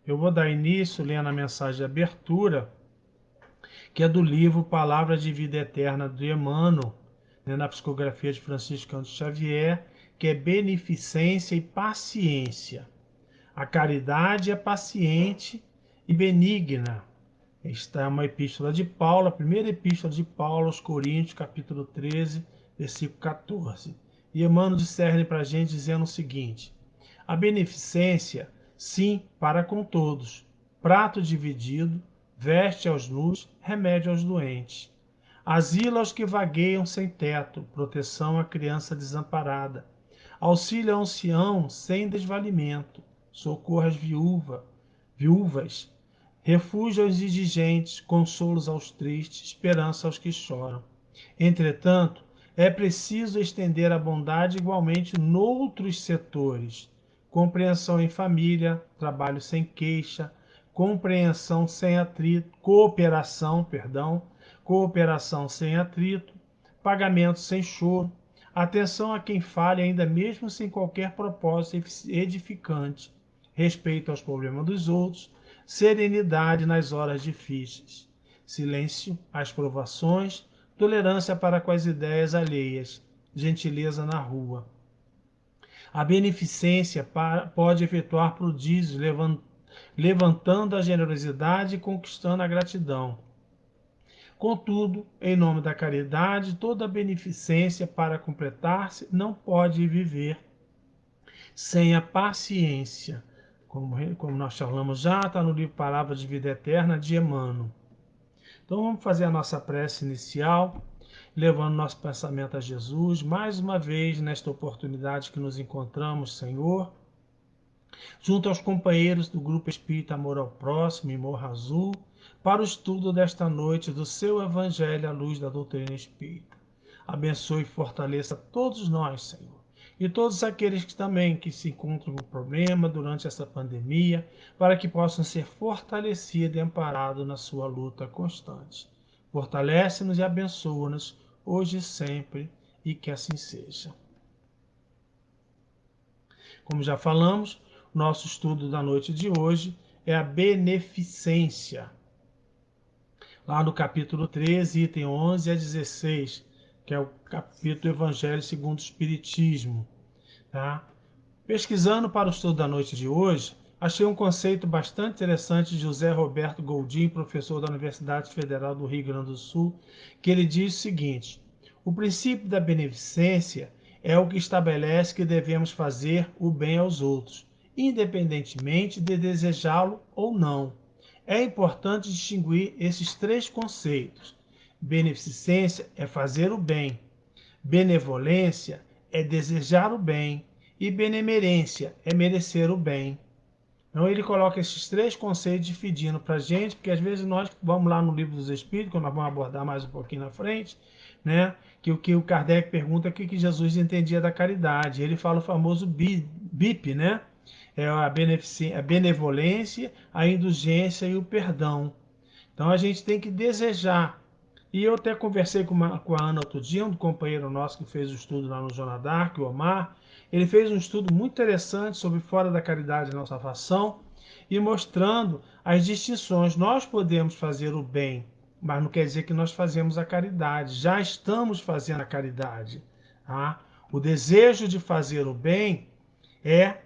Eu vou dar início lendo a mensagem de abertura, que é do livro Palavra de Vida Eterna do Emmanuel, né, na psicografia de Francisco Cândido Xavier, que é beneficência e paciência. A caridade é paciente e benigna. Esta é uma epístola de Paulo, a primeira epístola de Paulo aos Coríntios, capítulo 13, versículo 14. E Emmanuel discerne para a gente dizendo o seguinte: a beneficência, sim, para com todos, prato dividido, veste aos nus, remédio aos doentes, asilo aos que vagueiam sem teto, proteção à criança desamparada, auxílio ao ancião sem desvalimento, socorro às viúvas, refúgio aos indigentes, consolos aos tristes, esperança aos que choram. Entretanto, é preciso estender a bondade igualmente noutros setores. Compreensão em família, trabalho sem queixa, compreensão sem atrito, cooperação sem atrito, pagamento sem choro, atenção a quem fale ainda mesmo sem qualquer propósito edificante, respeito aos problemas dos outros, serenidade nas horas difíceis, silêncio às provações, tolerância para com as ideias alheias, gentileza na rua. A beneficência pode efetuar prodígios, levantando a generosidade e conquistando a gratidão. Contudo, em nome da caridade, toda beneficência para completar-se não pode viver sem a paciência. Como nós falamos já, está no livro Palavra de Vida Eterna de Emmanuel. Então vamos fazer a nossa prece inicial, levando nosso pensamento a Jesus, mais uma vez nesta oportunidade que nos encontramos, Senhor, junto aos companheiros do Grupo Espírita Amor ao Próximo e Morra Azul, para o estudo desta noite do seu Evangelho à luz da doutrina espírita. Abençoe e fortaleça todos nós, Senhor, e todos aqueles que também se encontram com problema durante essa pandemia, para que possam ser fortalecidos e amparados na sua luta constante. Fortalece-nos e abençoa-nos, hoje e sempre, e que assim seja. Como já falamos, nosso estudo da noite de hoje é a beneficência. Lá no capítulo 13, item 11 a 16, que é o capítulo Evangelho segundo o Espiritismo. Tá? Pesquisando para o estudo da noite de hoje, achei um conceito bastante interessante de José Roberto Goldin, professor da Universidade Federal do Rio Grande do Sul, que ele diz o seguinte: o princípio da beneficência é o que estabelece que devemos fazer o bem aos outros, independentemente de desejá-lo ou não. É importante distinguir esses três conceitos. Beneficência é fazer o bem, benevolência é desejar o bem e benemerência é merecer o bem. Então ele coloca esses três conceitos dividindo para a gente, porque às vezes nós vamos lá no Livro dos Espíritos, que nós vamos abordar mais um pouquinho na frente, né? Que o Kardec pergunta o que Jesus entendia da caridade. Ele fala o famoso BIP, né? É a benevolência, a indulgência e o perdão. Então a gente tem que desejar. E eu até conversei com a Ana outro dia, um companheiro nosso que fez o estudo lá no Joana d'Arc, o Omar. Ele fez um estudo muito interessante sobre fora da caridade na salvação e mostrando as distinções. Nós podemos fazer o bem, mas não quer dizer que nós fazemos a caridade. Já estamos fazendo a caridade. Tá? O desejo de fazer o bem é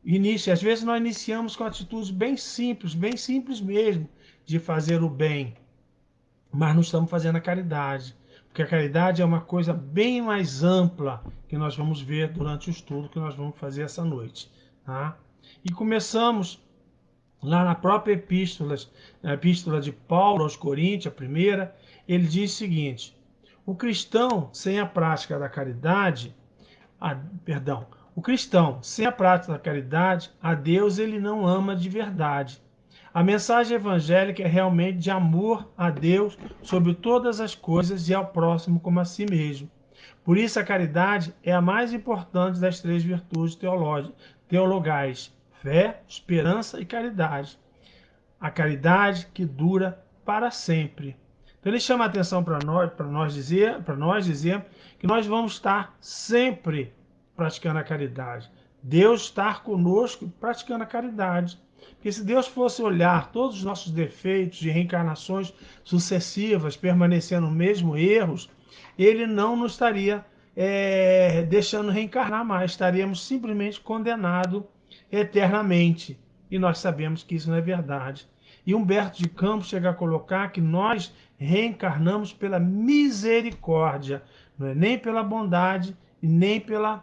início. Às vezes nós iniciamos com atitudes bem simples mesmo, de fazer o bem, mas não estamos fazendo a caridade, porque a caridade é uma coisa bem mais ampla que nós vamos ver durante o estudo que nós vamos fazer essa noite. Tá? E começamos lá na própria epístola, na epístola de Paulo aos Coríntios, a primeira, ele diz o seguinte: o cristão sem a prática da caridade, o cristão sem a prática da caridade, a Deus ele não ama de verdade. A mensagem evangélica é realmente de amor a Deus sobre todas as coisas e ao próximo como a si mesmo. Por isso a caridade é a mais importante das três virtudes teologais: fé, esperança e caridade. A caridade que dura para sempre. Então ele chama a atenção para nós dizer que nós vamos estar sempre praticando a caridade. Deus estar conosco praticando a caridade. Porque se Deus fosse olhar todos os nossos defeitos de reencarnações sucessivas, permanecendo no mesmo erros, Ele não nos estaria deixando reencarnar mais, estaríamos simplesmente condenados eternamente. E nós sabemos que isso não é verdade. E Humberto de Campos chega a colocar que nós reencarnamos pela misericórdia, não é nem pela bondade e nem pelo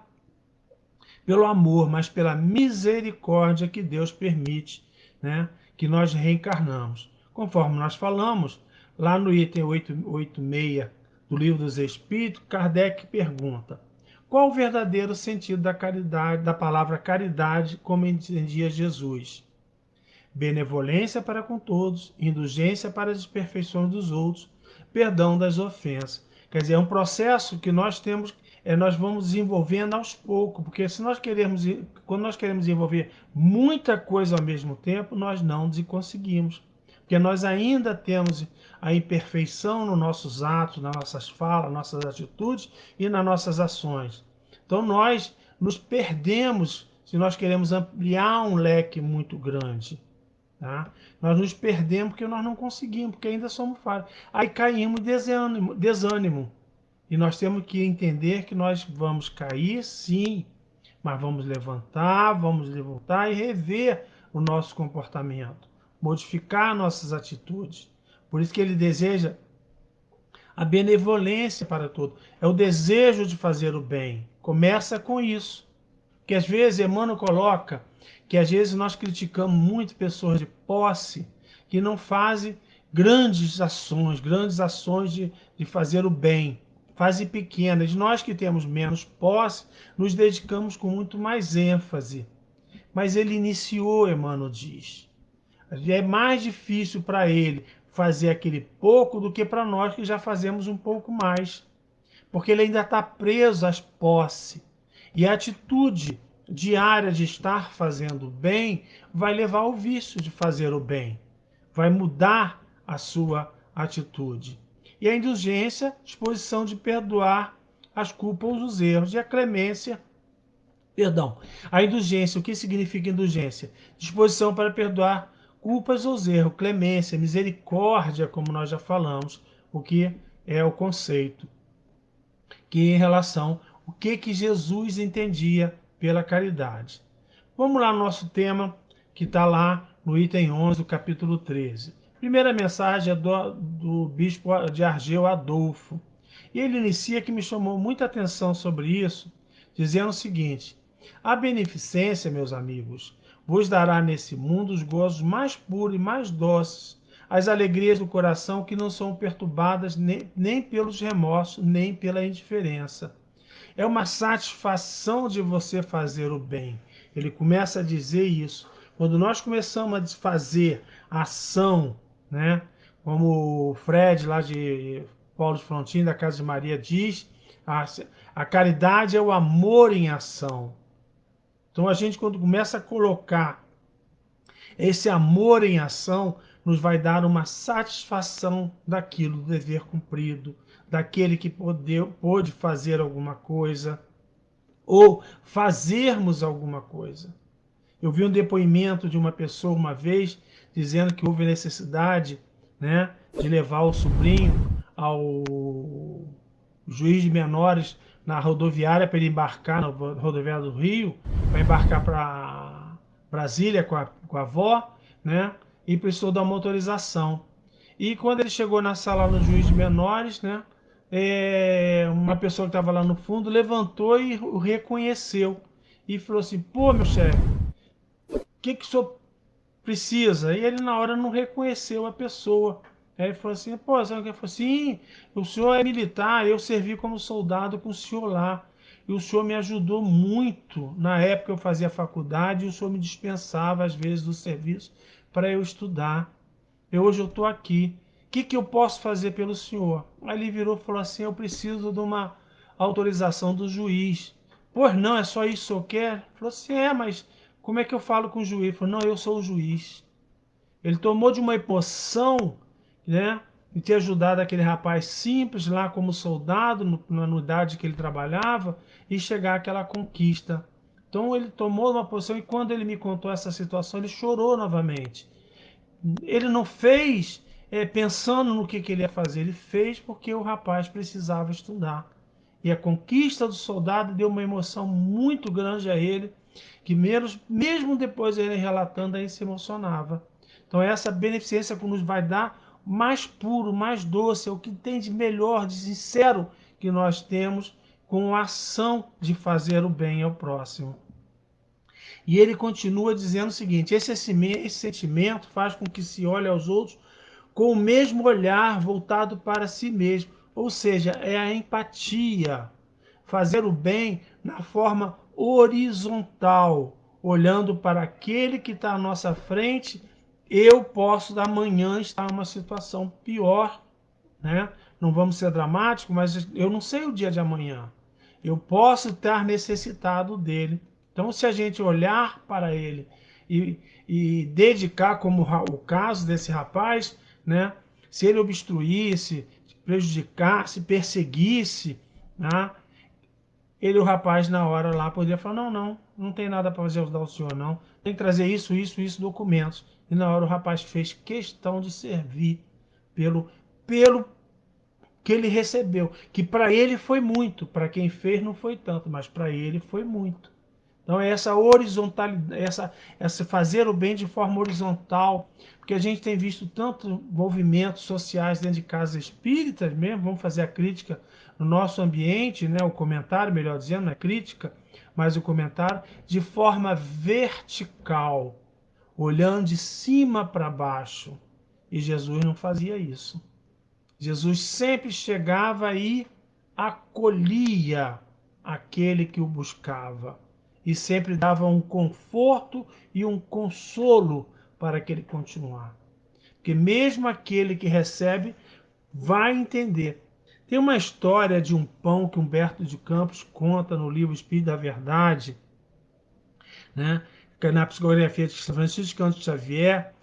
amor, mas pela misericórdia que Deus permite, né, que nós reencarnamos. Conforme nós falamos, lá no item 886 do Livro dos Espíritos, Kardec pergunta: qual o verdadeiro sentido da caridade, da palavra caridade, como entendia Jesus? Benevolência para com todos, indulgência para as imperfeições dos outros, perdão das ofensas. Quer dizer, é um processo que nós temos, nós vamos desenvolvendo aos poucos, porque se nós queremos, quando nós queremos desenvolver muita coisa ao mesmo tempo, nós não conseguimos. Porque nós ainda temos a imperfeição nos nossos atos, nas nossas falas, nas nossas atitudes e nas nossas ações. Então nós nos perdemos se nós queremos ampliar um leque muito grande. Tá? Nós nos perdemos porque nós não conseguimos, porque ainda somos falhos. Aí caímos em desânimo. E nós temos que entender que nós vamos cair, sim, mas vamos levantar, vamos voltar e rever o nosso comportamento, modificar nossas atitudes. Por isso que ele deseja a benevolência para todos. É o desejo de fazer o bem. Começa com isso. Que às vezes Emmanuel coloca que às vezes nós criticamos muito pessoas de posse que não fazem grandes ações de fazer o bem, fazem pequenas. Nós que temos menos posse, nos dedicamos com muito mais ênfase. Mas ele iniciou, Emmanuel diz. É mais difícil para ele fazer aquele pouco do que para nós que já fazemos um pouco mais. Porque ele ainda está preso às posses. E a atitude diária de estar fazendo o bem vai levar ao vício de fazer o bem. Vai mudar a sua atitude. E a indulgência, disposição de perdoar as culpas ou os erros. E a clemência, perdão. A indulgência, o que significa indulgência? Disposição para perdoar culpas ou erros. Clemência, misericórdia, como nós já falamos, o que é o conceito. Que em relação ao que Jesus entendia pela caridade. Vamos lá no nosso tema, que está lá no item 11 do capítulo 13. Primeira mensagem é do bispo de Argel, Adolfo. E ele inicia que me chamou muita atenção sobre isso, dizendo o seguinte: a beneficência, meus amigos, vos dará nesse mundo os gozos mais puros e mais doces, as alegrias do coração que não são perturbadas nem pelos remorsos, nem pela indiferença. É uma satisfação de você fazer o bem. Ele começa a dizer isso. Quando nós começamos a fazer ação, né? Como o Fred, lá de Paulo de Frontin, da Casa de Maria, diz, a caridade é o amor em ação. Então a gente, quando começa a colocar esse amor em ação, nos vai dar uma satisfação daquilo, do dever cumprido, daquele que pôde fazer alguma coisa, ou fazermos alguma coisa. Eu vi um depoimento de uma pessoa uma vez, dizendo que houve necessidade, né, de levar o sobrinho ao juiz de menores na rodoviária para ele embarcar, na rodoviária do Rio, para embarcar para Brasília com a avó, né, e precisou dar uma autorização. E quando ele chegou na sala do juiz de menores, né, uma pessoa que estava lá no fundo levantou e o reconheceu. E falou assim: pô, meu chefe, o que o senhor precisa? E ele na hora não reconheceu a pessoa. Aí ele falou assim: pô, sabe o que? Ele falou assim: o senhor é militar, eu servi como soldado com o senhor lá. E o senhor me ajudou muito. Na época eu fazia faculdade e o senhor me dispensava às vezes do serviço para eu estudar. Hoje eu estou aqui. O que eu posso fazer pelo senhor? Aí ele virou e falou assim: eu preciso de uma autorização do juiz. Pois não, é só isso que o senhor quer? Ele falou assim: mas como é que eu falo com o juiz? Ele falou: não, eu sou o juiz. Ele tomou de uma emoção, né, de ter ajudado aquele rapaz simples lá como soldado, na unidade que ele trabalhava, e chegar àquela conquista Então ele tomou uma posição e quando ele me contou essa situação, ele chorou novamente. Ele não fez pensando no que ele ia fazer, ele fez porque o rapaz precisava estudar. E a conquista do soldado deu uma emoção muito grande a ele, que mesmo depois ele relatando, aí se emocionava. Então essa beneficência que nos vai dar mais puro, mais doce, é o que tem de melhor, de sincero que nós temos com a ação de fazer o bem ao próximo. E ele continua dizendo o seguinte: esse sentimento faz com que se olhe aos outros com o mesmo olhar voltado para si mesmo. Ou seja, é a empatia. Fazer o bem na forma horizontal, olhando para aquele que está à nossa frente. Eu posso amanhã estar em uma situação pior, né? Não vamos ser dramáticos, mas eu não sei o dia de amanhã. Eu posso estar necessitado dele. Então, se a gente olhar para ele e dedicar, como o caso desse rapaz, né? Se ele obstruísse, prejudicasse, perseguisse, né? O rapaz, na hora lá, poderia falar: não tem nada para fazer ajudar o senhor, não. Tem que trazer isso, documentos. E na hora o rapaz fez questão de servir pelo que ele recebeu, que para ele foi muito, para quem fez não foi tanto, mas para ele foi muito. Então é essa horizontalidade, essa fazer o bem de forma horizontal, porque a gente tem visto tanto movimentos sociais dentro de casas espíritas mesmo, vamos fazer a crítica no nosso ambiente, né, o comentário, melhor dizendo, não é crítica, mas o comentário, de forma vertical, olhando de cima para baixo. E Jesus não fazia isso. Jesus sempre chegava e acolhia aquele que o buscava e sempre dava um conforto e um consolo para que ele continuar. Porque mesmo aquele que recebe vai entender. Tem uma história de um pão que Humberto de Campos conta no livro Espírito da Verdade, né? Na psicografia de Francisco Cândido Xavier.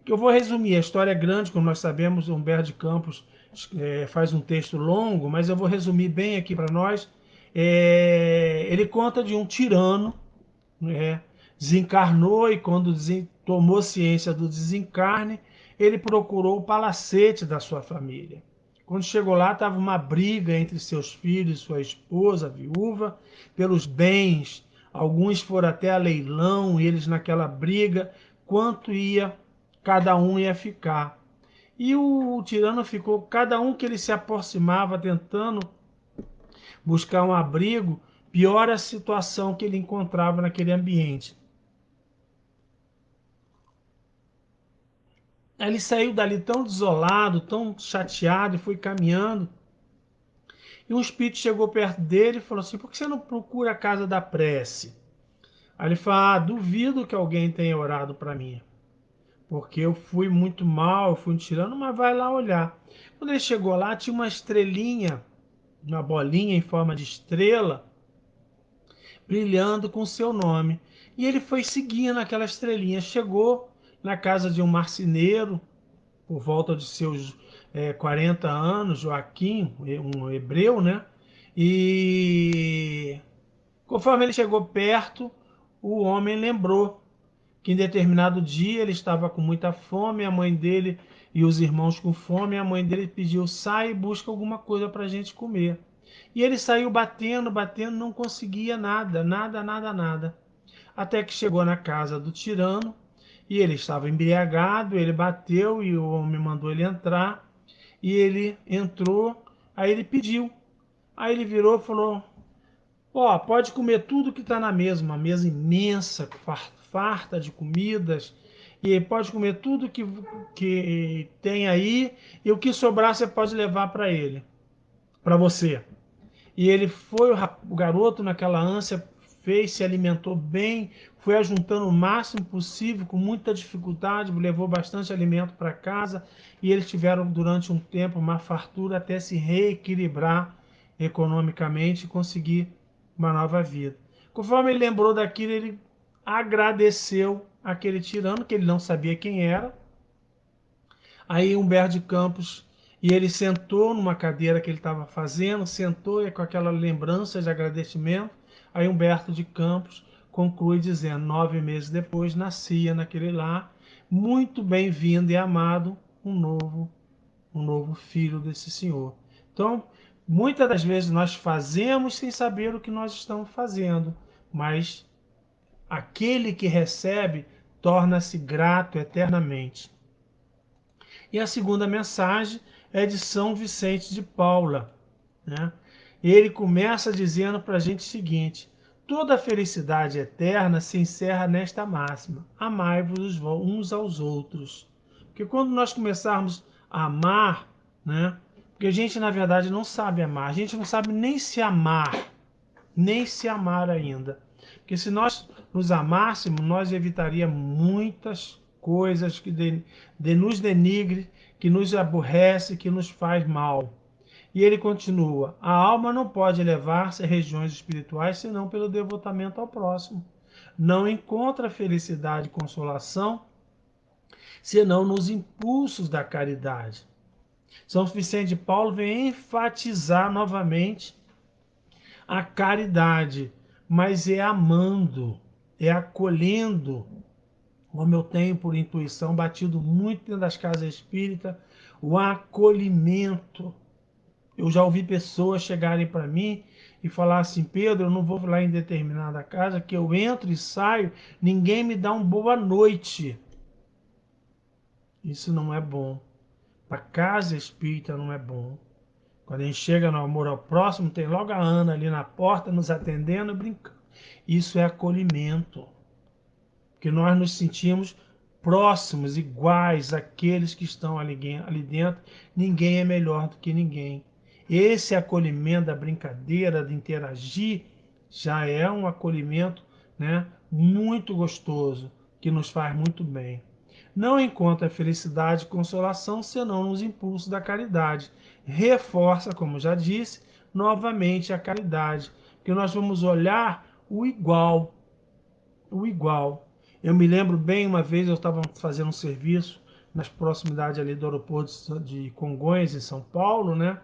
Eu vou resumir, a história é grande, como nós sabemos, Humberto de Campos faz um texto longo, mas eu vou resumir bem aqui para nós. Ele conta de um tirano, né? Desencarnou e quando tomou ciência do desencarne, ele procurou o palacete da sua família. Quando chegou lá, estava uma briga entre seus filhos e sua esposa, viúva, pelos bens. Alguns foram até a leilão, e eles naquela briga, quanto cada um ia ficar. E o tirano ficou, cada um que ele se aproximava tentando buscar um abrigo, pior a situação que ele encontrava naquele ambiente. Aí ele saiu dali tão desolado, tão chateado, e foi caminhando. E um espírito chegou perto dele e falou assim: por que você não procura a casa da prece? Aí ele falou: duvido que alguém tenha orado para mim, porque eu fui muito mal, eu fui um tirano, mas vai lá olhar. Quando ele chegou lá, tinha uma estrelinha, uma bolinha em forma de estrela, brilhando com seu nome. E ele foi seguindo aquela estrelinha, chegou na casa de um marceneiro, por volta de seus 40 anos, Joaquim, um hebreu, né? E conforme ele chegou perto, o homem lembrou que em determinado dia ele estava com muita fome, a mãe dele e os irmãos com fome, a mãe dele pediu: sai e busca alguma coisa para a gente comer. E ele saiu batendo, batendo, não conseguia nada, nada, nada, nada. Até que chegou na casa do tirano e ele estava embriagado, ele bateu e o homem mandou ele entrar. E ele entrou, aí ele pediu. Aí ele virou e falou: ó, pode comer tudo que está na mesa, uma mesa imensa, farta de comidas, e pode comer tudo que tem aí, e o que sobrar você pode levar para ele, para você. E ele foi, o garoto, naquela ânsia, fez, se alimentou bem, foi ajuntando o máximo possível, com muita dificuldade, levou bastante alimento para casa, e eles tiveram durante um tempo uma fartura até se reequilibrar economicamente e conseguir uma nova vida. Conforme ele lembrou daquilo, ele agradeceu aquele tirano, que ele não sabia quem era. Aí Humberto de Campos, e ele sentou numa cadeira que ele estava fazendo, sentou e com aquela lembrança de agradecimento. Aí Humberto de Campos conclui dizendo: 9 meses depois nascia naquele lar, muito bem-vindo e amado, um novo filho desse Senhor. Então, muitas das vezes nós fazemos sem saber o que nós estamos fazendo, mas aquele que recebe torna-se grato eternamente. E a segunda mensagem é de São Vicente de Paula, né? Ele começa dizendo para a gente o seguinte: toda felicidade eterna se encerra nesta máxima: amai-vos uns aos outros. Porque quando nós começarmos a amar, né? Porque a gente na verdade não sabe amar, a gente não sabe nem se amar ainda. Porque se nós nos amássemos, nós evitaríamos muitas coisas que nos denigre, que nos aborrece, que nos faz mal. E ele continua: a alma não pode elevar-se a regiões espirituais senão pelo devotamento ao próximo. Não encontra felicidade e consolação senão nos impulsos da caridade. São Vicente de Paulo vem enfatizar novamente a caridade, mas é amando, é acolhendo, como eu tenho por intuição batido muito dentro das casas espíritas, o acolhimento. Eu já ouvi pessoas chegarem para mim e falar assim: Pedro, eu não vou lá em determinada casa, que eu entro e saio, ninguém me dá uma boa noite. Isso não é bom. Para casa espírita não é bom. Quando a gente chega no amor ao próximo, tem logo a Ana ali na porta nos atendendo, brincando. Isso é acolhimento. Porque nós nos sentimos próximos, iguais àqueles que estão ali dentro. Ninguém é melhor do que ninguém. Esse acolhimento da brincadeira, de interagir, já é um acolhimento, né, muito gostoso, que nos faz muito bem. Não encontra felicidade e consolação senão nos impulsos da caridade. Reforça, como já disse, novamente a caridade, que nós vamos olhar o igual, o igual. Eu me lembro bem, uma vez eu estava fazendo um serviço nas proximidades ali do aeroporto de Congonhas, em São Paulo, né?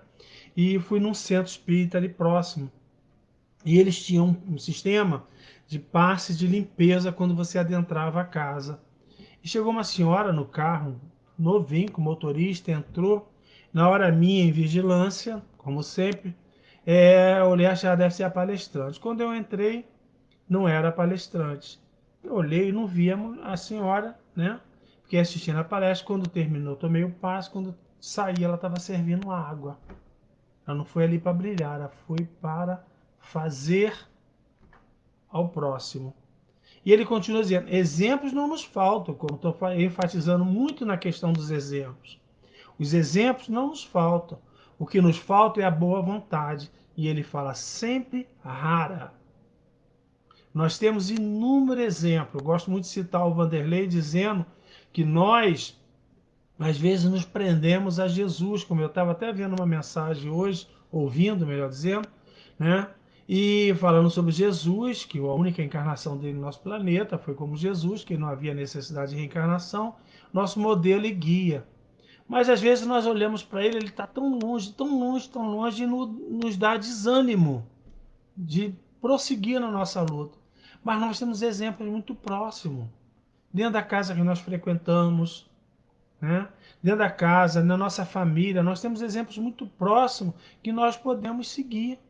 E fui num centro espírita ali próximo. E eles tinham um sistema de passe de limpeza quando você adentrava a casa. E chegou uma senhora no carro, novinho, com o motorista, entrou. Na hora minha, em vigilância, como sempre, eu olhei, achei que deve ser a palestrante. Quando eu entrei, não era a palestrante. Eu olhei e não via a senhora, né? Fiquei assistindo a palestra. Quando terminou, tomei o passe. Quando saí, ela estava servindo água. Ela não foi ali para brilhar, ela foi para fazer ao próximo. E ele continua dizendo: exemplos não nos faltam, como estou enfatizando muito na questão dos exemplos. Os exemplos não nos faltam. O que nos falta é a boa vontade. E ele fala sempre rara. Nós temos inúmeros exemplos. Eu gosto muito de citar o Vanderlei dizendo que nós, às vezes, nos prendemos a Jesus, como eu estava até vendo uma mensagem hoje, ouvindo, melhor dizendo, né? E falando sobre Jesus, que a única encarnação dele no nosso planeta foi como Jesus, que não havia necessidade de reencarnação, nosso modelo e guia. Mas às vezes nós olhamos para ele, ele está tão longe, tão longe, tão longe, e nos dá desânimo de prosseguir na nossa luta. Mas nós temos exemplos muito próximos, dentro da casa que nós frequentamos, né? Dentro da casa, na nossa família, nós temos exemplos muito próximos que nós podemos seguir.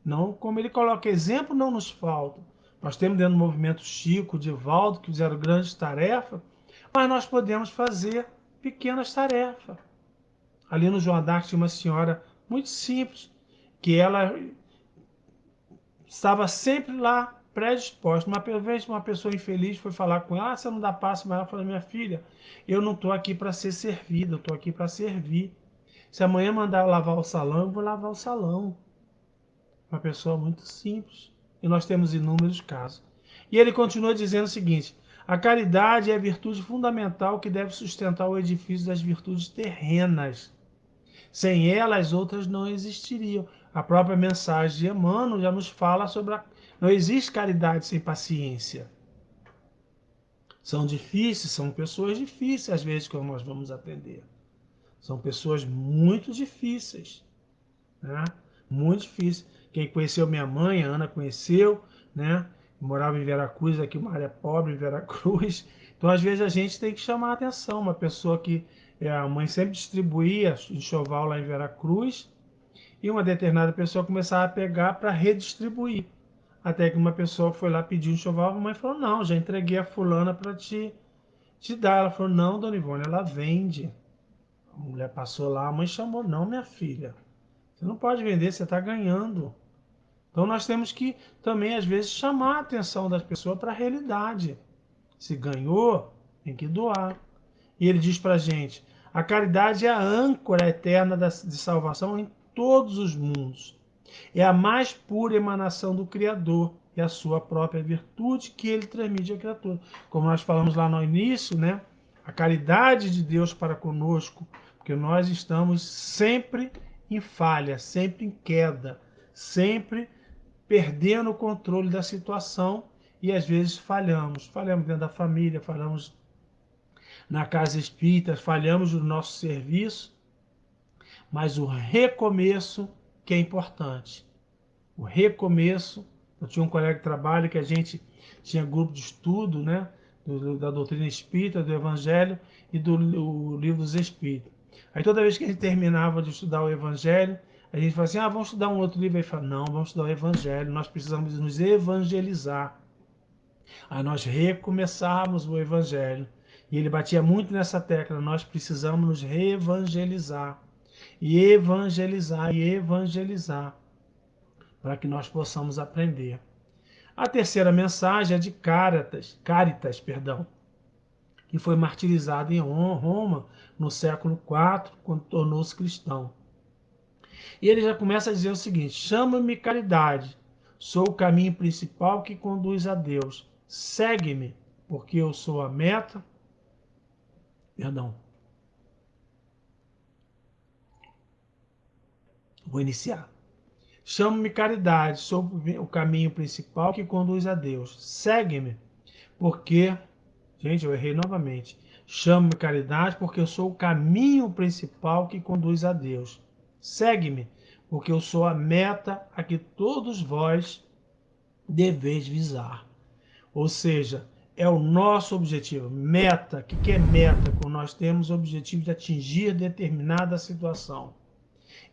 Não, como ele coloca, exemplo não nos falta. Nós temos dentro do movimento Chico, Divaldo, que fizeram grandes tarefas, mas nós podemos fazer pequenas tarefas. Ali no João d'Arc tinha uma senhora muito simples, que ela estava sempre lá, predisposta. Uma vez uma pessoa infeliz foi falar com ela: você não dá passo, mas ela falou: minha filha, eu não estou aqui para ser servida, eu estou aqui para servir. Se amanhã mandar eu lavar o salão, eu vou lavar o salão. Uma pessoa muito simples. E nós temos inúmeros casos. E ele continua dizendo o seguinte: a caridade é a virtude fundamental que deve sustentar o edifício das virtudes terrenas. Sem ela, as outras não existiriam. A própria mensagem de Emmanuel já nos fala sobre não existe caridade sem paciência. São difíceis, são pessoas difíceis, às vezes, que nós vamos atender. São pessoas muito difíceis, né? Muito difíceis. Quem conheceu minha mãe, a Ana conheceu, né? morava em Veracruz, aqui uma área pobre em Veracruz. Então, às vezes, a gente tem que chamar a atenção. Uma pessoa que a mãe sempre distribuía enxoval lá em Veracruz, e uma determinada pessoa começava a pegar para redistribuir. Até que uma pessoa foi lá pedir um enxoval, a mãe falou, não, já entreguei a fulana para te dar. Ela falou, não, dona Ivone, ela vende. A mulher passou lá, a mãe chamou, não, minha filha, você não pode vender, você está ganhando. Então nós temos que também, às vezes, chamar a atenção das pessoas para a realidade. Se ganhou, tem que doar. E ele diz para a gente, a caridade é a âncora eterna de salvação em todos os mundos. É a mais pura emanação do Criador e a sua própria virtude que ele transmite à criatura. Como nós falamos lá no início, né? A caridade de Deus para conosco, porque nós estamos sempre em falha, sempre em queda, sempre perdendo o controle da situação e às vezes falhamos. Falhamos dentro da família, falhamos na casa espírita, falhamos no nosso serviço, mas o recomeço que é importante. O recomeço. Eu tinha um colega de trabalho que a gente tinha grupo de estudo, né, da doutrina espírita, do Evangelho e do livro dos Espíritos. Aí toda vez que a gente terminava de estudar o Evangelho, a gente falava assim, vamos estudar um outro livro. Aí fala, não, vamos estudar o Evangelho, nós precisamos nos evangelizar. Aí nós recomeçávamos o Evangelho. E ele batia muito nessa tecla, nós precisamos nos reevangelizar. E evangelizar, e evangelizar, para que nós possamos aprender. A terceira mensagem é de Cáritas, que foi martirizado em Roma no século IV, quando tornou-se cristão. E ele já começa a dizer o seguinte, chama-me caridade, sou o caminho principal que conduz a Deus. Segue-me, porque eu sou a meta. Vou iniciar. Chamo-me caridade, sou o caminho principal que conduz a Deus. Segue-me, porque... Gente, eu errei novamente. Chamo-me caridade porque eu sou o caminho principal que conduz a Deus. Segue-me, porque eu sou a meta a que todos vós deveis visar. Ou seja, é o nosso objetivo. Meta, o que é meta? Quando nós temos o objetivo de atingir determinada situação.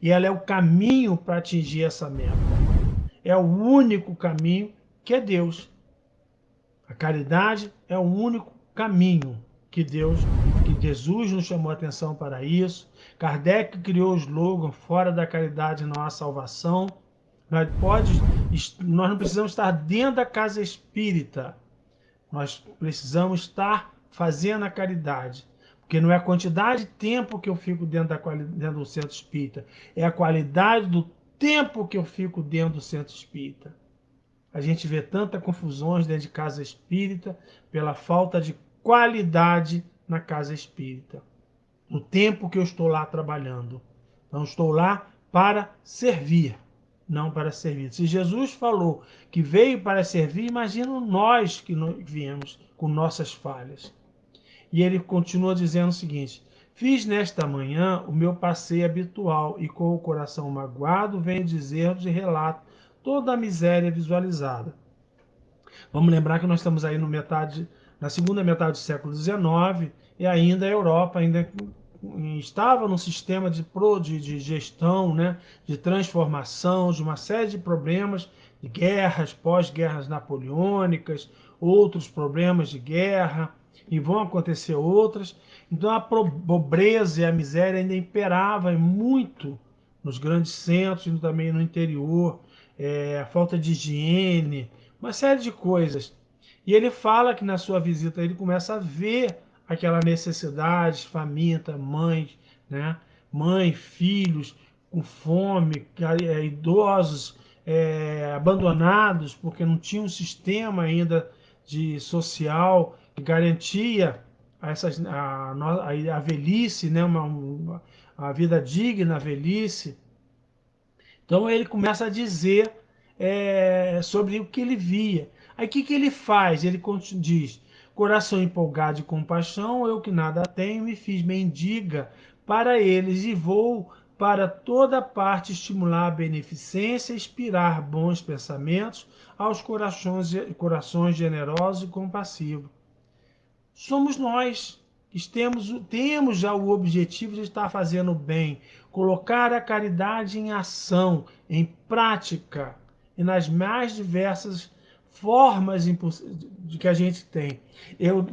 E ela é o caminho para atingir essa meta. É o único caminho que é Deus. A caridade é o único caminho que Jesus nos chamou a atenção para isso. Kardec criou o slogan, fora da caridade não há salvação. Nós não precisamos estar dentro da casa espírita. Nós precisamos estar fazendo a caridade. Porque não é a quantidade de tempo que eu fico dentro do centro espírita, é a qualidade do tempo que eu fico dentro do centro espírita. A gente vê tanta confusões dentro de casa espírita pela falta de qualidade na casa espírita. O tempo que eu estou lá trabalhando. Então, estou lá para servir, não para servir. Se Jesus falou que veio para servir, imagina nós que viemos com nossas falhas. E ele continua dizendo o seguinte, fiz nesta manhã o meu passeio habitual e com o coração magoado venho dizer-vos e relato toda a miséria visualizada. Vamos lembrar que nós estamos aí na segunda metade do século XIX e ainda a Europa estava num sistema de gestão, né, de transformação, de uma série de problemas, de guerras, pós-guerras napoleônicas, outros problemas de guerra, e vão acontecer outras. Então a pobreza e a miséria ainda imperavam muito nos grandes centros e também no interior, a falta de higiene, uma série de coisas. E ele fala que na sua visita ele começa a ver aquela necessidade, faminta, mães, né? Mãe, filhos com fome, idosos abandonados porque não tinha um sistema ainda de social que garantia a velhice, né? A vida digna, a velhice. Então ele começa a dizer sobre o que ele via. Aí o que ele faz? Ele diz, coração empolgado de compaixão, eu que nada tenho, me fiz mendiga para eles e vou para toda parte estimular a beneficência e inspirar bons pensamentos aos corações generosos e compassivos. Somos nós que temos já o objetivo de estar fazendo bem, colocar a caridade em ação, em prática e nas mais diversas formas de que a gente tem. Eu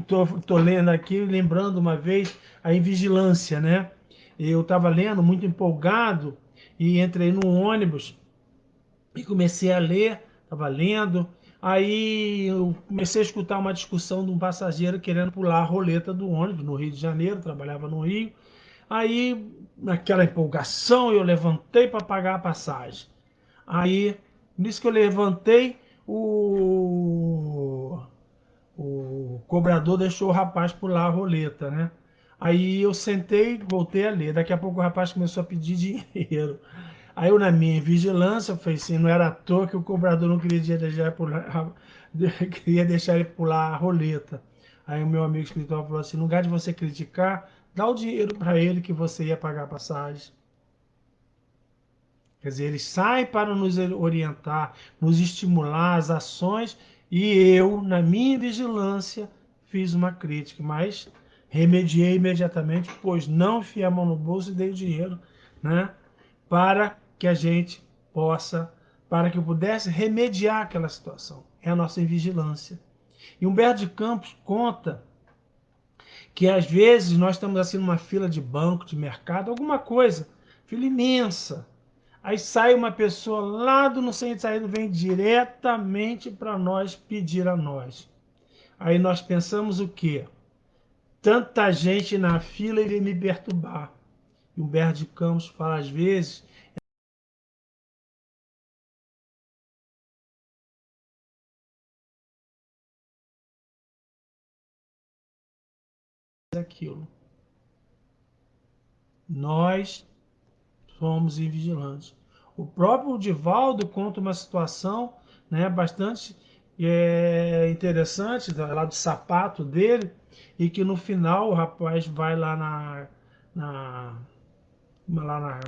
tô lendo aqui, lembrando uma vez a invigilância, né? Eu estava lendo muito empolgado e entrei no ônibus e comecei a ler, estava lendo. Aí eu comecei a escutar uma discussão de um passageiro querendo pular a roleta do ônibus no Rio de Janeiro, trabalhava no Rio. Aí, naquela empolgação, eu levantei para pagar a passagem. Aí, nisso que eu levantei, o cobrador deixou o rapaz pular a roleta, né? Aí eu sentei, voltei a ler. Daqui a pouco o rapaz começou a pedir dinheiro. Aí eu, na minha vigilância, falei assim, não era à toa que o cobrador não queria deixar ele pular, queria deixar ele pular a roleta. Aí o meu amigo espiritual falou assim, no lugar de você criticar, dá o dinheiro para ele que você ia pagar a passagem. Quer dizer, eles saem para nos orientar, nos estimular as ações, e eu, na minha vigilância, fiz uma crítica, mas remediei imediatamente, pois não enfiei a mão no bolso e dei o dinheiro, né, para que a gente possa, para que eu pudesse remediar aquela situação. É a nossa vigilância. E Humberto de Campos conta que às vezes nós estamos assim numa fila de banco, de mercado, alguma coisa, fila imensa. Aí sai uma pessoa lá do não sei de saída, vem diretamente para nós pedir a nós. Aí nós pensamos o quê? Tanta gente na fila iria me perturbar. E Humberto de Campos fala às vezes aquilo. Nós somos invigilantes. O próprio Divaldo conta uma situação, né, bastante interessante, lá do sapato dele, e que no final o rapaz vai lá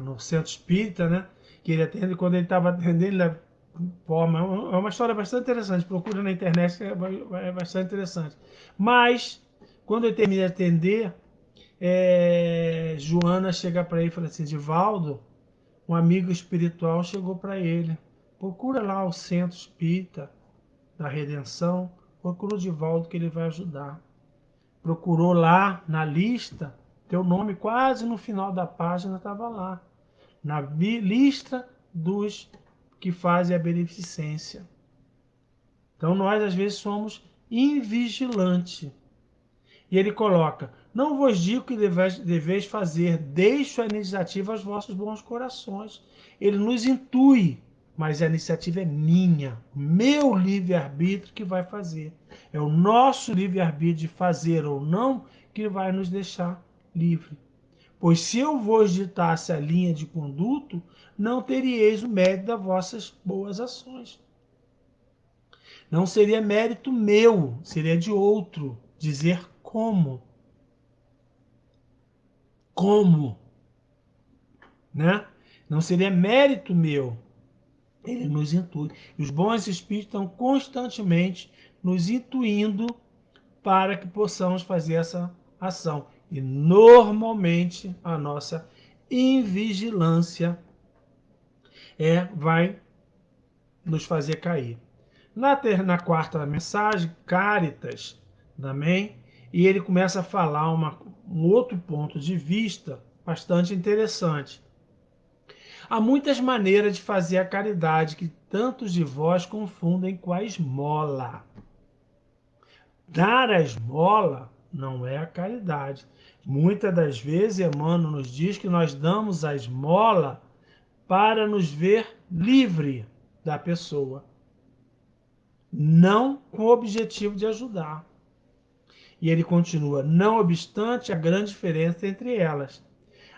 no centro espírita, né, que ele atende, e quando ele estava atendendo, ele forma, é uma história bastante interessante, procura na internet, é bastante interessante. Mas, quando ele termina de atender, Joana chega para ele e fala assim, Divaldo, um amigo espiritual chegou para ele. Procura lá o Centro Espírita da Redenção, procura o Divaldo que ele vai ajudar. Procurou lá na lista, teu nome quase no final da página estava lá. Na lista dos que fazem a beneficência. Então nós às vezes somos invigilantes. E ele coloca, não vos digo que deveis fazer, deixo a iniciativa aos vossos bons corações. Ele nos intui, mas a iniciativa é minha, meu livre-arbítrio que vai fazer. É o nosso livre-arbítrio de fazer ou não que vai nos deixar livre. Pois se eu vos ditasse a linha de conduto, não teríeis o mérito das vossas boas ações. Não seria mérito meu, seria de outro dizer como. Como, né? Não seria mérito meu. Ele nos intui. E os bons espíritos estão constantemente nos intuindo para que possamos fazer essa ação. E normalmente a nossa invigilância vai nos fazer cair. Na quarta mensagem, Cáritas também, e ele começa a falar um outro ponto de vista bastante interessante. Há muitas maneiras de fazer a caridade que tantos de vós confundem com a esmola. Dar a esmola não é a caridade. Muitas das vezes, Emmanuel nos diz que nós damos a esmola para nos ver livre da pessoa, não com o objetivo de ajudar. E ele continua, não obstante a grande diferença entre elas.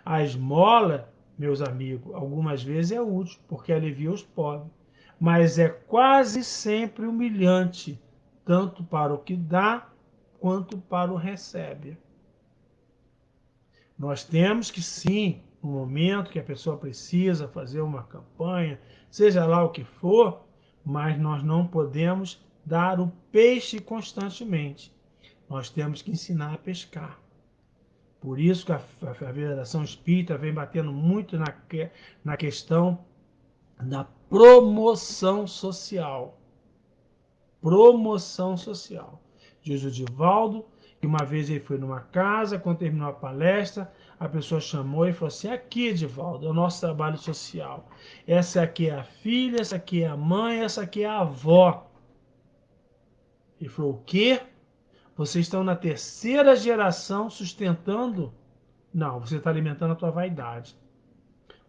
A esmola, meus amigos, algumas vezes é útil, porque alivia os pobres, mas é quase sempre humilhante, tanto para o que dá, quanto para o recebe. Nós temos que, sim, no momento que a pessoa precisa fazer uma campanha, seja lá o que for, mas nós não podemos dar o peixe constantemente. Nós temos que ensinar a pescar. Por isso que a Federação Espírita vem batendo muito na questão da promoção social. Promoção social. Diz o Divaldo que uma vez ele foi numa casa, quando terminou a palestra, a pessoa chamou e falou assim: aqui, Divaldo, é o nosso trabalho social. Essa aqui é a filha, essa aqui é a mãe, essa aqui é a avó. Ele falou: o quê? Vocês estão na terceira geração sustentando? Não, você está alimentando a tua vaidade.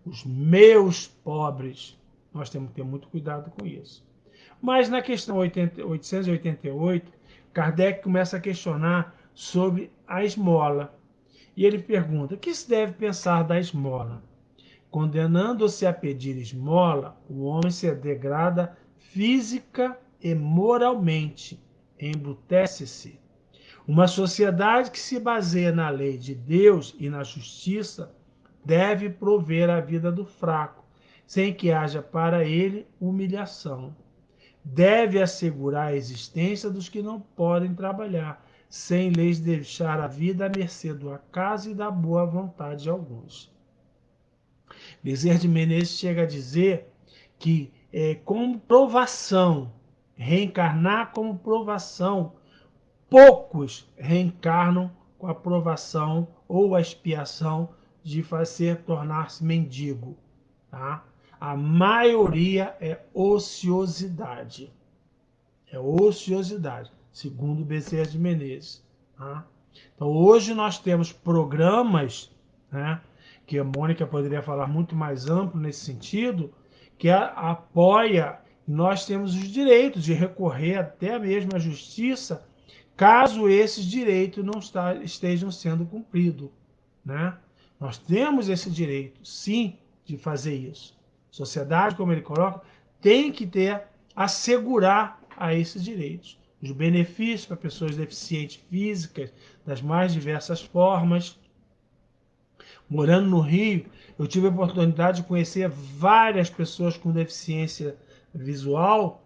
Os meus pobres. Nós temos que ter muito cuidado com isso. Mas na questão 888, Kardec começa a questionar sobre a esmola. E ele pergunta: o que se deve pensar da esmola? Condenando-se a pedir esmola, o homem se degrada física e moralmente, embrutece-se. Uma sociedade que se baseia na lei de Deus e na justiça deve prover a vida do fraco, sem que haja para ele humilhação. Deve assegurar a existência dos que não podem trabalhar, sem lhes deixar a vida à mercê do acaso e da boa vontade de alguns. Bezerra de Menezes chega a dizer que como provação, reencarnar como provação, poucos reencarnam com a provação ou a expiação de fazer tornar-se mendigo. Tá? A maioria é ociosidade. É ociosidade, segundo Bezerra de Menezes. Tá? Então, hoje nós temos programas, né, que a Mônica poderia falar muito mais amplo nesse sentido, que apoia, nós temos os direitos de recorrer até mesmo à justiça, caso esses direitos não estejam sendo cumpridos. Né? Nós temos esse direito, sim, de fazer isso. Sociedade, como ele coloca, tem que assegurar a esses direitos. Os benefícios para pessoas deficientes físicas, das mais diversas formas. Morando no Rio, eu tive a oportunidade de conhecer várias pessoas com deficiência visual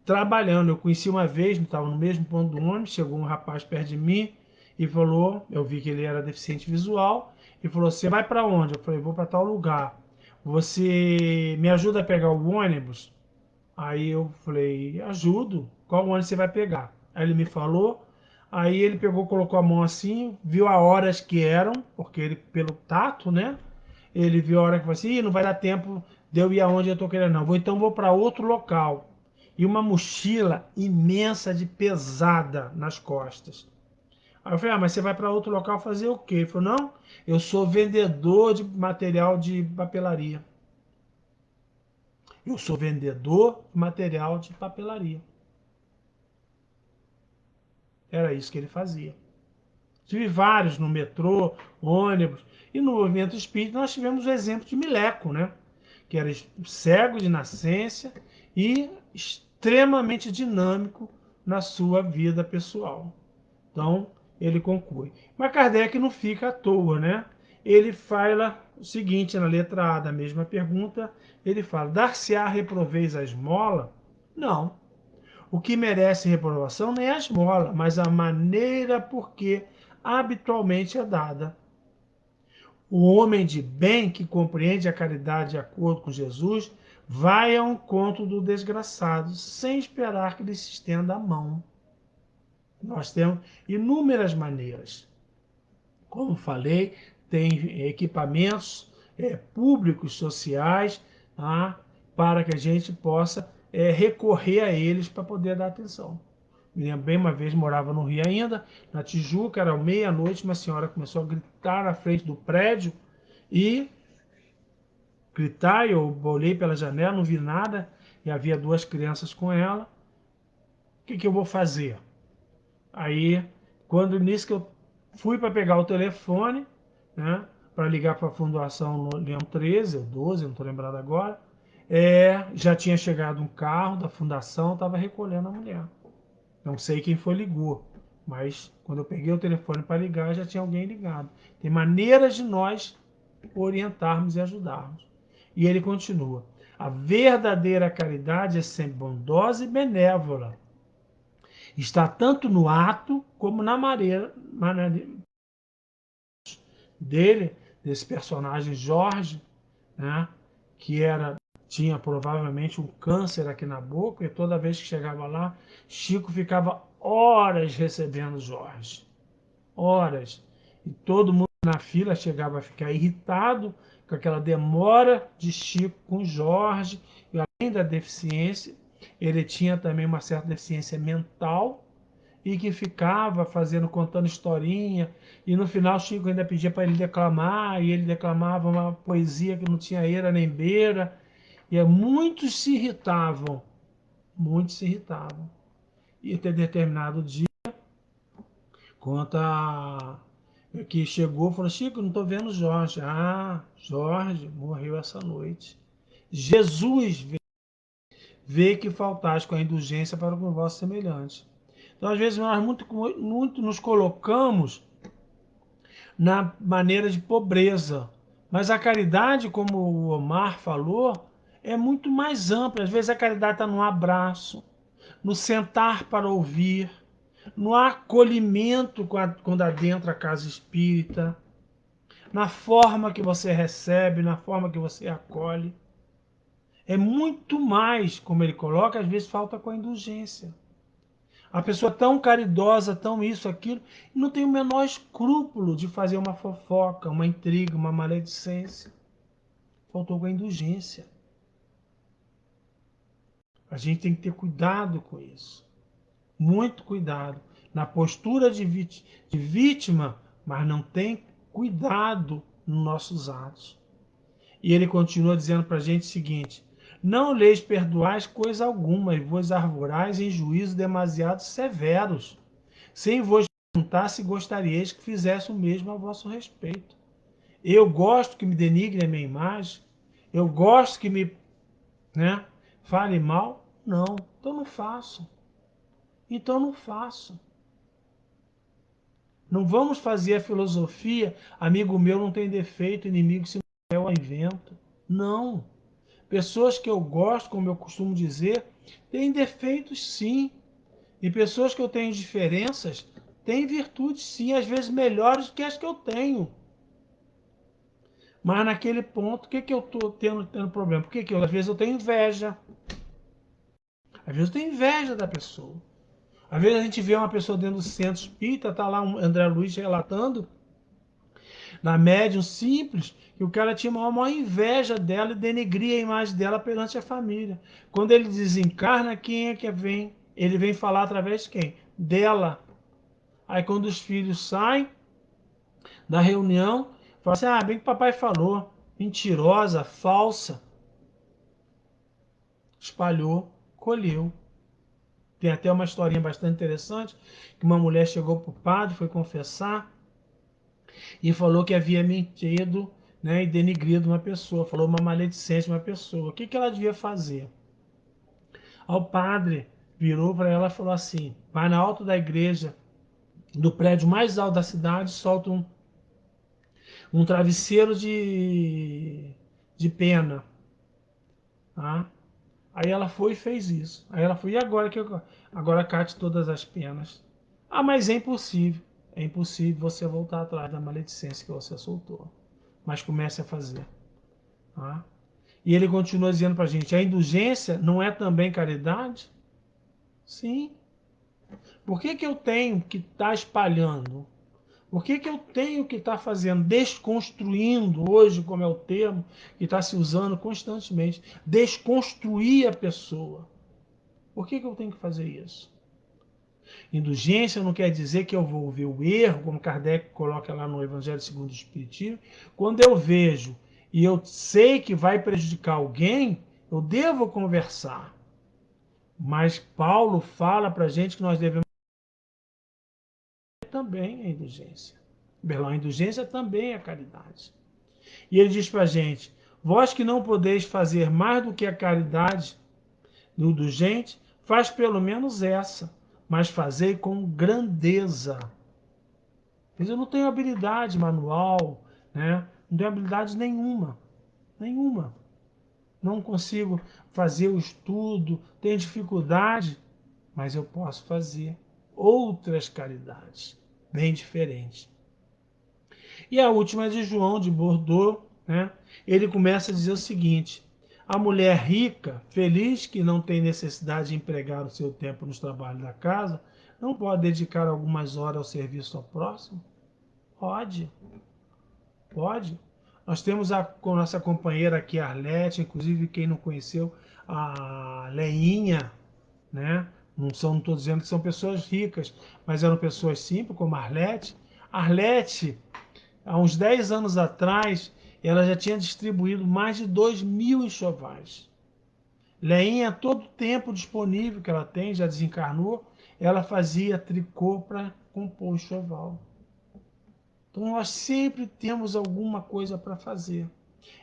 trabalhando. Eu conheci uma vez, estava no mesmo ponto do ônibus, chegou um rapaz perto de mim e falou, eu vi que ele era deficiente visual, e falou: você vai para onde? Eu falei: vou para tal lugar. Você me ajuda a pegar o ônibus? Aí eu falei: ajudo. Qual ônibus você vai pegar? Aí ele me falou. Aí ele pegou, colocou a mão assim, viu a horas que eram, porque ele, pelo tato, né? Ele viu a hora que falou assim: não vai dar tempo de eu ir aonde eu tô querendo, não. Então vou para outro local. E uma mochila imensa de pesada nas costas. Aí eu falei: mas você vai para outro local fazer o quê? Ele falou: não, eu sou vendedor de material de papelaria. Eu sou vendedor de material de papelaria. Era isso que ele fazia. Tive vários no metrô, ônibus. E no movimento espírita nós tivemos o exemplo de Mileco, né? Que era cego de nascença e extremamente dinâmico na sua vida pessoal. Então, ele conclui. Mas Kardec não fica à toa, né? Ele fala o seguinte na letra A da mesma pergunta, ele fala: dar-se-á reproveis a esmola? Não. O que merece reprovação nem é a esmola, mas a maneira por que habitualmente é dada. O homem de bem que compreende a caridade de acordo com Jesus vai ao encontro do desgraçado, sem esperar que ele se estenda a mão. Nós temos inúmeras maneiras. Como falei, tem equipamentos públicos, sociais, tá? Para que a gente possa recorrer a eles para poder dar atenção. Me lembro bem, uma vez morava no Rio ainda, na Tijuca, era meia-noite, uma senhora começou a gritar na frente do prédio e gritar, eu olhei pela janela, não vi nada, e havia duas crianças com ela. O que eu vou fazer? Aí, quando nisso que eu fui para pegar o telefone, né, para ligar para a Fundação no Leão 13, ou 12, não estou lembrado agora, já tinha chegado um carro da Fundação, estava recolhendo a mulher. Não sei quem foi ligou, mas quando eu peguei o telefone para ligar, já tinha alguém ligado. Tem maneiras de nós orientarmos e ajudarmos. E ele continua: a verdadeira caridade é sempre bondosa e benévola. Está tanto no ato como na maneira dele, desse personagem Jorge, né, que tinha provavelmente um câncer aqui na boca, e toda vez que chegava lá, Chico ficava horas recebendo Jorge. Horas. E todo mundo na fila chegava a ficar irritado com aquela demora de Chico com Jorge. E além da deficiência, ele tinha também uma certa deficiência mental e que ficava contando historinha. E no final Chico ainda pedia para ele declamar, e ele declamava uma poesia que não tinha eira nem beira. E muitos se irritavam, muitos se irritavam. E até determinado dia, conta que chegou e falou: Chico, não estou vendo Jorge. Ah, Jorge morreu essa noite. Jesus vê que faltais com a indulgência para com o vosso semelhante. Então, às vezes, nós muito nos colocamos na maneira de pobreza. Mas a caridade, como o Omar falou, é muito mais ampla. Às vezes a caridade está no abraço, no sentar para ouvir, no acolhimento quando adentra a casa espírita, na forma que você recebe, na forma que você acolhe. É muito mais, como ele coloca, às vezes falta com a indulgência. A pessoa tão caridosa, tão isso, aquilo, e não tem o menor escrúpulo de fazer uma fofoca, uma intriga, uma maledicência. Faltou com a indulgência. A gente tem que ter cuidado com isso. Muito cuidado. Na postura de vítima, mas não tem cuidado nos nossos atos. E ele continua dizendo para a gente o seguinte: não lhes perdoais coisa alguma, e vos arvorais em juízos demasiado severos, sem vos perguntar se gostaríeis que fizesse o mesmo a vosso respeito. Eu gosto que me denigre a minha imagem, eu gosto que me, né, fale mal. Não, então não faço. Então não faço. Não vamos fazer a filosofia, amigo meu não tem defeito, inimigo se não é, eu invento. Não. Pessoas que eu gosto, como eu costumo dizer, têm defeitos sim. E pessoas que eu tenho diferenças têm virtudes sim, às vezes melhores do que as que eu tenho. Mas naquele ponto, o que eu estou tendo problema? Por que às vezes eu tenho inveja? Às vezes eu tenho inveja da pessoa. Às vezes a gente vê uma pessoa dentro do centro espírita, tá lá um André Luiz relatando, na médium simples, que o cara tinha uma maior inveja dela e denegria a imagem dela perante a família. Quando ele desencarna, quem é que vem? Ele vem falar através de quem? Dela. Aí quando os filhos saem da reunião, fala assim: ah, bem que o papai falou, mentirosa, falsa. Espalhou, colheu. Tem até uma historinha bastante interessante, que uma mulher chegou para o padre, foi confessar, e falou que havia mentido, né, e denigrido uma pessoa, falou uma maledicência de uma pessoa. O que ela devia fazer? Ao padre virou para ela e falou assim: vai na alta da igreja, do prédio mais alto da cidade, solta um travesseiro de pena. Tá? Aí ela foi e fez isso. Aí ela foi: e agora agora cate todas as penas? Ah, mas é impossível. É impossível você voltar atrás da maledicência que você soltou. Mas comece a fazer. Tá? E ele continua dizendo para a gente: a indulgência não é também caridade? Sim. Por que eu tenho que estar espalhando? Por que eu tenho que estar fazendo, desconstruindo hoje, como é o termo que está se usando constantemente, desconstruir a pessoa? Por que eu tenho que fazer isso? Indulgência não quer dizer que eu vou ver o erro, como Kardec coloca lá no Evangelho segundo o Espiritismo. Quando eu vejo e eu sei que vai prejudicar alguém, eu devo conversar. Mas Paulo fala para a gente que nós devemos também a indulgência. A indulgência também é a caridade. E ele diz para a gente: vós que não podeis fazer mais do que a caridade do indulgente, faz pelo menos essa, mas fazei com grandeza. Mas eu não tenho habilidade manual, né? Não tenho habilidade nenhuma. Nenhuma. Não consigo fazer o estudo, tenho dificuldade, mas eu posso fazer outras caridades, bem diferentes. E a última é de João de Bordeaux, né? Ele começa a dizer o seguinte: a mulher rica, feliz que não tem necessidade de empregar o seu tempo nos trabalhos da casa, não pode dedicar algumas horas ao serviço ao próximo? Pode, pode. Nós temos com nossa companheira aqui, a Arlete, inclusive quem não conheceu, a Leinha, né? Não estou dizendo que são pessoas ricas, mas eram pessoas simples, como a Arlete. A Arlete, há uns 10 anos atrás, ela já tinha distribuído mais de 2.000 enxovais. Leinha, todo o tempo disponível que ela tem, já desencarnou, ela fazia tricô para compor o enxoval. Então nós sempre temos alguma coisa para fazer.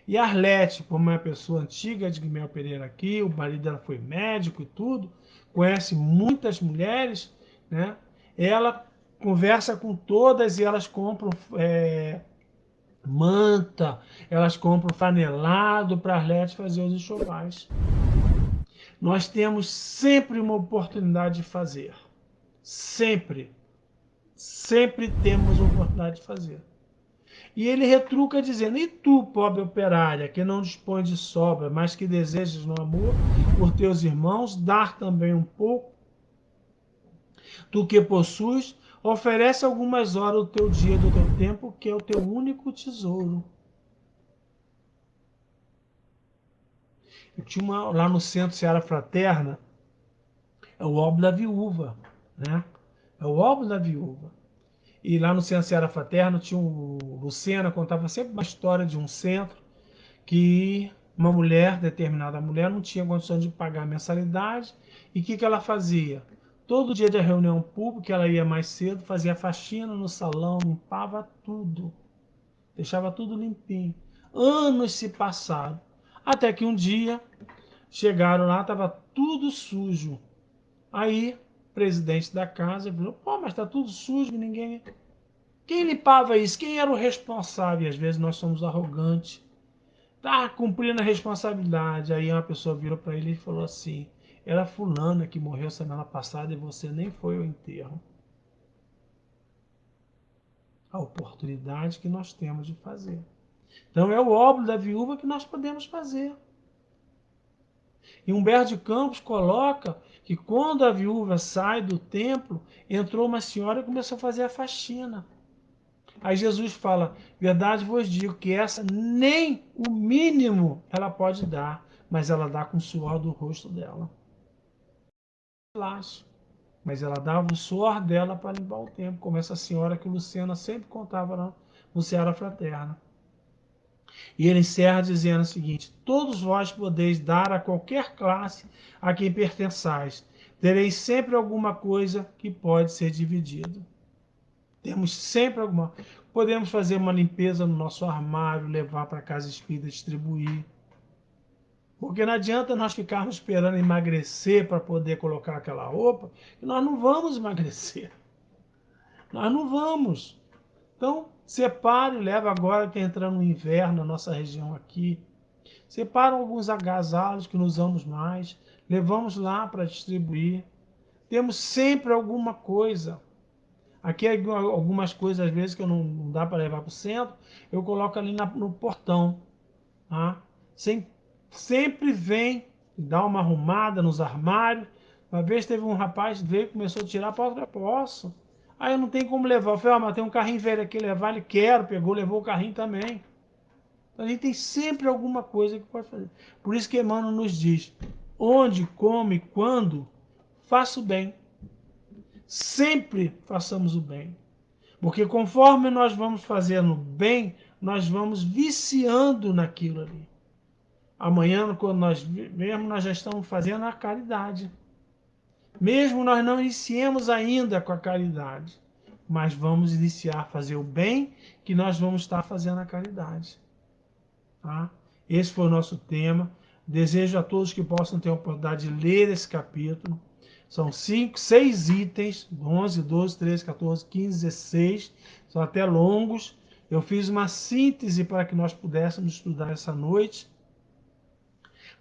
E a Arlete, como é uma pessoa antiga de Guimel Pereira aqui, o marido dela foi médico e tudo, conhece muitas mulheres, né? Ela conversa com todas e elas compram manta, elas compram flanelado para a Arlete fazer os enxovais. Nós temos sempre uma oportunidade de fazer. Sempre. Sempre temos a oportunidade de fazer. E ele retruca dizendo: e tu, pobre operária, que não dispõe de sobra, mas que desejas no amor por teus irmãos, dar também um pouco do que possuis, oferece algumas horas do teu dia, do teu tempo, que é o teu único tesouro. Eu tinha lá no Centro Seara Fraterna, é o Óbolo da Viúva, né? É o Óbolo da Viúva. E lá no Centro Seara Fraterna tinha o Lucena, contava sempre uma história de um centro que uma mulher, determinada mulher, não tinha condições de pagar a mensalidade. E o que ela fazia? Todo dia de reunião pública, ela ia mais cedo, fazia faxina no salão, limpava tudo. Deixava tudo limpinho. Anos se passaram. Até que um dia, chegaram lá, estava tudo sujo. Aí, o presidente da casa falou: pô, mas está tudo sujo, ninguém... Quem limpava isso? Quem era o responsável? E às vezes nós somos arrogantes. Tá cumprindo a responsabilidade. Aí uma pessoa virou para ele e falou assim: era fulana que morreu semana passada e você nem foi ao enterro. A oportunidade que nós temos de fazer. Então é o óbolo da viúva que nós podemos fazer. E Humberto de Campos coloca que quando a viúva sai do templo, entrou uma senhora e começou a fazer a faxina. Aí Jesus fala: verdade vos digo que essa nem o mínimo ela pode dar, mas ela dá com o suor do rosto dela. Mas ela dava o suor dela para limpar o templo, como essa senhora que o Lucena sempre contava no Seara Fraterna. E ele encerra dizendo o seguinte: todos vós podeis dar a qualquer classe a quem pertençais. Tereis sempre alguma coisa que pode ser dividido. Temos sempre alguma. Podemos fazer uma limpeza no nosso armário, levar para casa espírita, distribuir. Porque não adianta nós ficarmos esperando emagrecer para poder colocar aquela roupa, que nós não vamos emagrecer. Nós não vamos. Então, separe, leva agora que está entrando o inverno na nossa região aqui. Separa alguns agasalhos que não usamos mais, levamos lá para distribuir. Temos sempre alguma coisa. Aqui algumas coisas, às vezes, que não dá para levar para o centro, eu coloco ali no portão. Tá? Sempre vem dar uma arrumada nos armários. Uma vez teve um rapaz, veio, começou a tirar, posso. Aí eu não tenho como levar. Eu falei: mas tem um carrinho velho aqui, levar. Ele quer, pegou, levou o carrinho também. Então a gente tem sempre alguma coisa que pode fazer. Por isso que Emmanuel nos diz: onde, como e quando, faça o bem. Sempre façamos o bem. Porque conforme nós vamos fazendo bem, nós vamos viciando naquilo ali. Amanhã, quando nós vemos, nós já estamos fazendo a caridade. Mesmo nós não iniciemos ainda com a caridade, mas vamos iniciar a fazer o bem, que nós vamos estar fazendo a caridade. Tá? Esse foi o nosso tema. Desejo a todos que possam ter a oportunidade de ler esse capítulo. São 6 itens, 11, 12, 13, 14, 15, 16. São até longos. Eu fiz uma síntese para que nós pudéssemos estudar essa noite,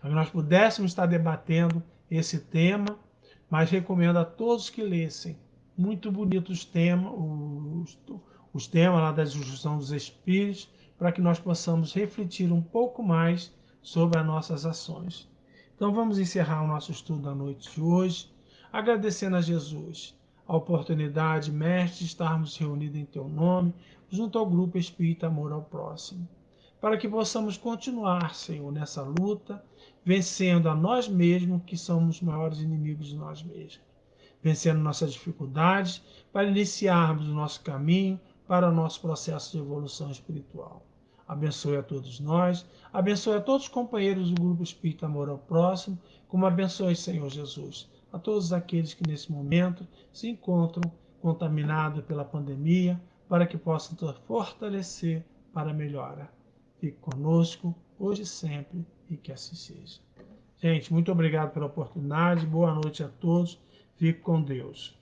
para que nós pudéssemos estar debatendo esse tema, mas recomendo a todos que lessem. Muito bonitos temas, os temas lá da discussão dos Espíritos, para que nós possamos refletir um pouco mais sobre as nossas ações. Então vamos encerrar o nosso estudo da noite de hoje, agradecendo a Jesus a oportunidade, Mestre, de estarmos reunidos em Teu nome, junto ao Grupo Espírita Amor ao Próximo, para que possamos continuar, Senhor, nessa luta, vencendo a nós mesmos, que somos os maiores inimigos de nós mesmos, vencendo nossas dificuldades, para iniciarmos o nosso caminho para o nosso processo de evolução espiritual. Abençoe a todos nós, abençoe a todos os companheiros do Grupo Espírita Amor ao Próximo, como abençoe, Senhor Jesus, a todos aqueles que nesse momento se encontram contaminados pela pandemia, para que possam fortalecer para a melhora. Fique conosco, hoje e sempre, e que assim seja. Gente, muito obrigado pela oportunidade, boa noite a todos, fique com Deus.